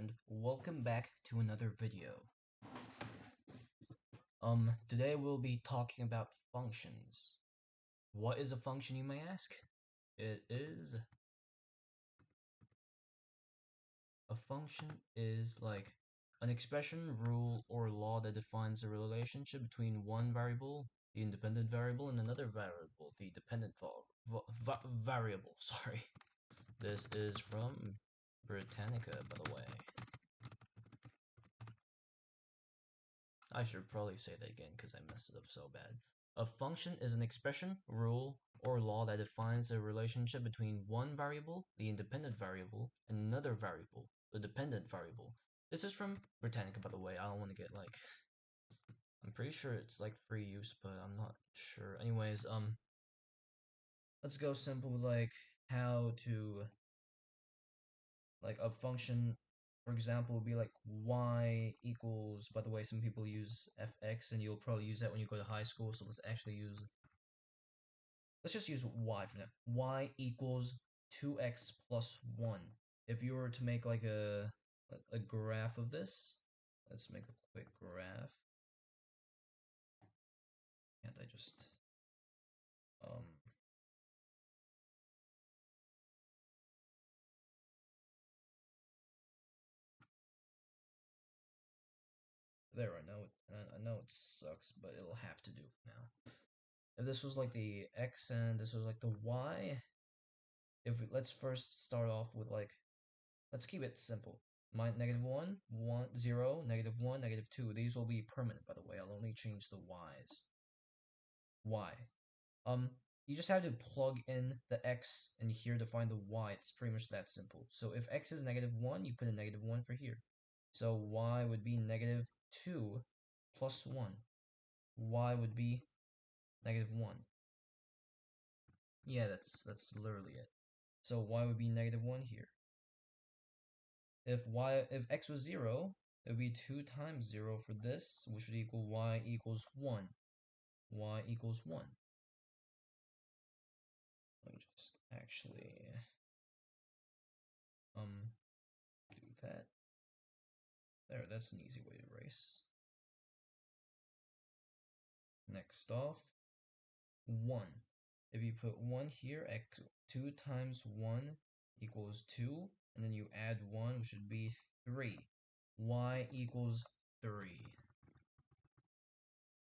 and welcome back to another video. Today we'll be talking about functions. What is a function, you may ask? A function is like an expression, rule, or law that defines a relationship between one variable, the independent variable, and another variable, the dependent variable. Sorry. This is from Britannica, by the way. I should probably say that again because I messed it up so bad. A function is an expression, rule, or law that defines a relationship between one variable, the independent variable, and another variable, the dependent variable. This is from Britannica, by the way. I don't want to get like... I'm pretty sure it's like free use, but I'm not sure. Anyways, let's go simple like how to... Like a function, for example, would be like y equals, by the way, some people use fx, and you'll probably use that when you go to high school, so let's just use y for now. Y equals 2x plus 1. If you were to make like a graph of this, let's make a quick graph. Can't I just... There, I know it sucks, but it'll have to do for now. If this was like the x and this was like the y, let's first start off with like, let's keep it simple. Negative 1, 1, 0, negative 1, negative 2. These will be permanent, by the way. I'll only change the y's. Y. You just have to plug in the x in here to find the y. It's pretty much that simple. So if x is negative 1, you put a negative 1 for here. So y would be negative 2 plus 1. Y would be negative 1. Yeah, that's literally it. So y would be negative 1 here. If x was 0, it would be 2 times 0 for this, which would equal y equals 1. Y equals 1. Let me just actually do that. There, that's an easy way to erase. Next off, 1. If you put 1 here, 2 times 1 equals 2, and then you add 1, which would be 3. Y equals 3.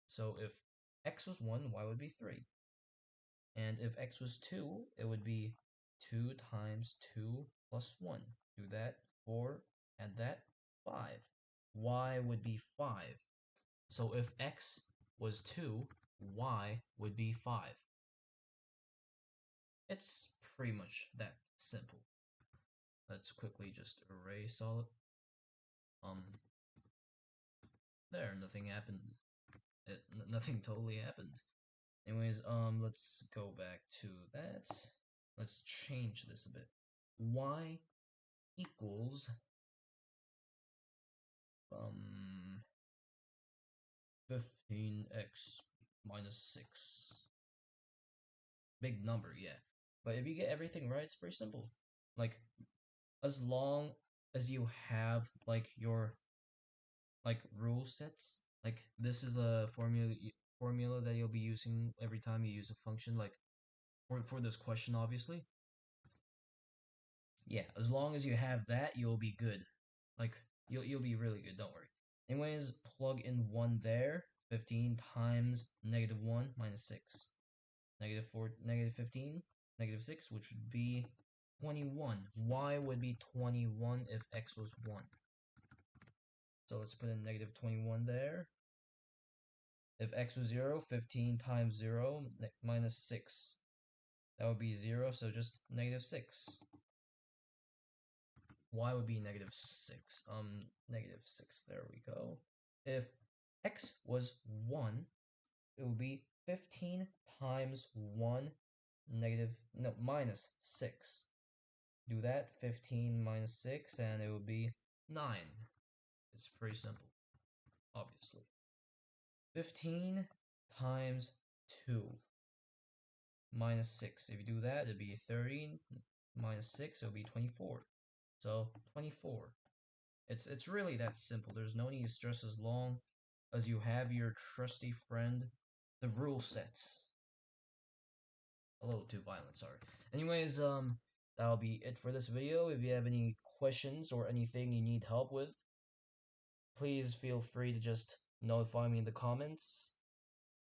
So if x was 1, y would be 3. And if x was 2, it would be 2 times 2 plus 1. Do that, 4, add that, 5. Y would be 5. So if x was 2, y would be 5. It's pretty much that simple. Let's quickly just erase all of there, nothing happened. Nothing totally happened. Anyways, let's go back to that. Let's change this a bit. Y equals 15x minus 6. Big number, yeah. But if you get everything right, it's pretty simple. Like, as long as you have like your like rule sets, like this is a formula that you'll be using every time you use a function, like for this question, obviously. Yeah, as long as you have that, you'll be good. Like you'll be really good, don't worry. Anyways, plug in 1 there. 15 times negative 1 minus 6. Negative 4, negative 15, negative 6, which would be 21. Y would be 21 if x was 1. So let's put in negative 21 there. If x was 0, 15 times 0 minus 6. That would be 0, so just negative 6. Y would be negative 6. Negative 6, there we go. If x was 1, it would be 15 times 1 minus 6. Do that, 15 minus 6, and it would be 9. It's pretty simple, obviously. 15 times 2 minus 6. If you do that, it'd be 30 minus 6, it would be 24. So 24. It's really that simple. There's no need to stress as long as you have your trusty friend. The rule sets. A little too violent, sorry. Anyways, that'll be it for this video. If you have any questions or anything you need help with, please feel free to just notify me in the comments.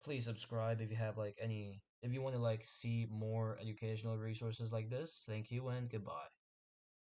Please subscribe if you have like any if you want to like see more educational resources like this. Thank you and goodbye.